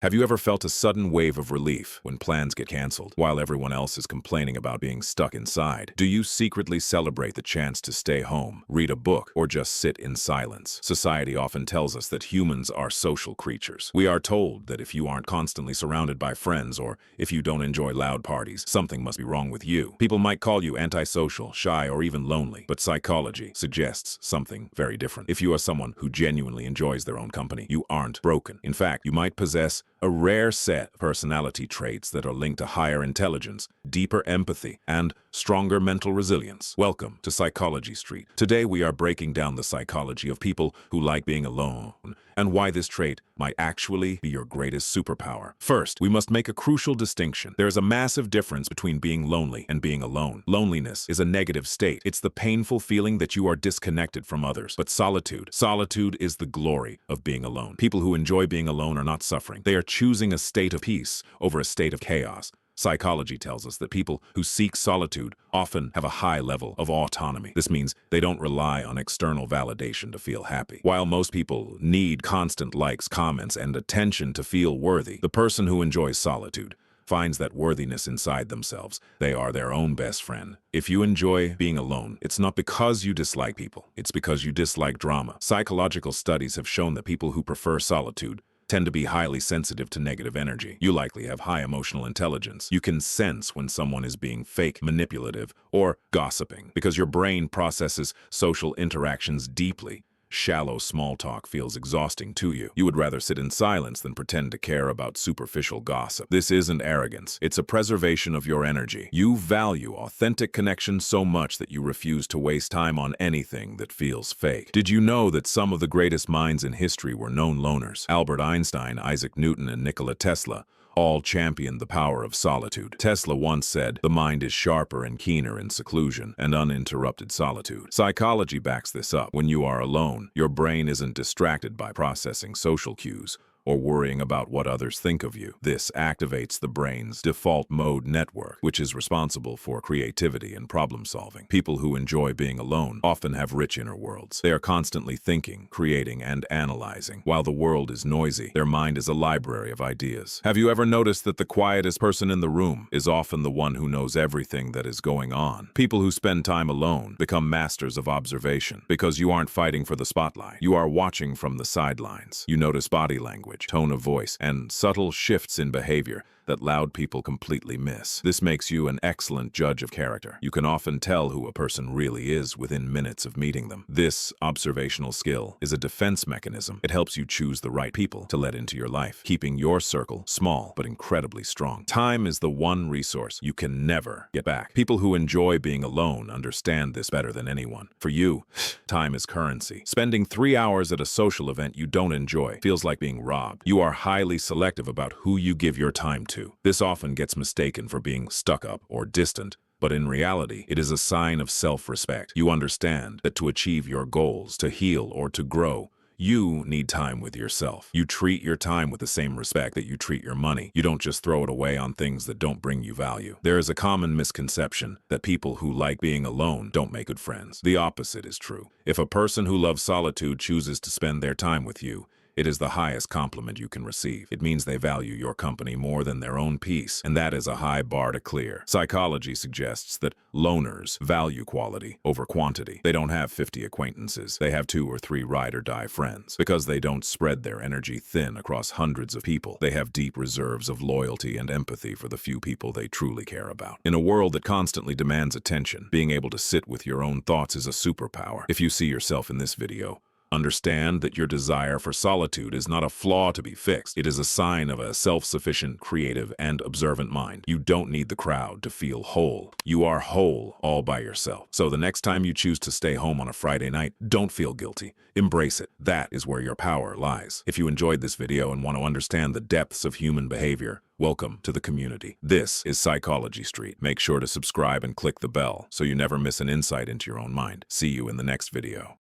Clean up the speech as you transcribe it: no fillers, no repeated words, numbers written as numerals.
Have you ever felt a sudden wave of relief when plans get canceled while everyone else is complaining about being stuck inside? Do you secretly celebrate the chance to stay home, read a book, or just sit in silence? Society often tells us that humans are social creatures. We are told that if you aren't constantly surrounded by friends or if you don't enjoy loud parties, something must be wrong with you. People might call you antisocial, shy, or even lonely, but psychology suggests something very different. If you are someone who genuinely enjoys their own company, you aren't broken. In fact, you might possess a rare set of personality traits that are linked to higher intelligence, deeper empathy, and stronger mental resilience. Welcome to Psychology Street. Today we are breaking down the psychology of people who like being alone and why this trait might actually be your greatest superpower. First, we must make a crucial distinction. There is a massive difference between being lonely and being alone. Loneliness is a negative state. It's the painful feeling that you are disconnected from others. But solitude is the glory of being alone. People who enjoy being alone are not suffering. They are choosing a state of peace over a state of chaos. Psychology tells us that people who seek solitude often have a high level of autonomy. This means they don't rely on external validation to feel happy. While most people need constant likes, comments, and attention to feel worthy, the person who enjoys solitude finds that worthiness inside themselves. They are their own best friend. If you enjoy being alone, it's not because you dislike people. It's because you dislike drama. Psychological studies have shown that people who prefer solitude tend to be highly sensitive to negative energy. You likely have high emotional intelligence. You can sense when someone is being fake, manipulative, or gossiping because your brain processes social interactions deeply. Shallow small talk feels exhausting to you. You would rather sit in silence than pretend to care about superficial gossip. This isn't arrogance. It's a preservation of your energy. You value authentic connection so much that you refuse to waste time on anything that feels fake. Did you know that some of the greatest minds in history were known loners? Albert Einstein, Isaac Newton, and Nikola Tesla all championed the power of solitude. Tesla once said, "The mind is sharper and keener in seclusion and uninterrupted solitude." Psychology backs this up. When you are alone, your brain isn't distracted by processing social cues or worrying about what others think of you. This activates the brain's default mode network, which is responsible for creativity and problem solving. People who enjoy being alone often have rich inner worlds. They are constantly thinking, creating, and analyzing. While the world is noisy, their mind is a library of ideas. Have you ever noticed that the quietest person in the room is often the one who knows everything that is going on? People who spend time alone become masters of observation because you aren't fighting for the spotlight. You are watching from the sidelines. You notice body language, tone of voice, and subtle shifts in behavior that loud people completely miss. This makes you an excellent judge of character. You can often tell who a person really is within minutes of meeting them. This observational skill is a defense mechanism. It helps you choose the right people to let into your life, keeping your circle small but incredibly strong. Time is the one resource you can never get back. People who enjoy being alone understand this better than anyone. For you, time is currency. Spending 3 hours at a social event you don't enjoy feels like being robbed. You are highly selective about who you give your time to. This often gets mistaken for being stuck up or distant, but in reality, it is a sign of self-respect. You understand that to achieve your goals, to heal, or to grow, you need time with yourself. You treat your time with the same respect that you treat your money. You don't just throw it away on things that don't bring you value. There is a common misconception that people who like being alone don't make good friends. The opposite is true. If a person who loves solitude chooses to spend their time with you, it is the highest compliment you can receive. It means they value your company more than their own peace, and that is a high bar to clear. Psychology suggests that loners value quality over quantity. They don't have 50 acquaintances. They have 2 or 3 ride-or-die friends. Because they don't spread their energy thin across hundreds of people, they have deep reserves of loyalty and empathy for the few people they truly care about. In a world that constantly demands attention, being able to sit with your own thoughts is a superpower. If you see yourself in this video, understand that your desire for solitude is not a flaw to be fixed. It is a sign of a self-sufficient, creative, and observant mind. You don't need the crowd to feel whole. You are whole all by yourself. So the next time you choose to stay home on a Friday night, don't feel guilty. Embrace it. That is where your power lies. If you enjoyed this video and want to understand the depths of human behavior, welcome to the community. This is Psychology Street. Make sure to subscribe and click the bell so you never miss an insight into your own mind. See you in the next video.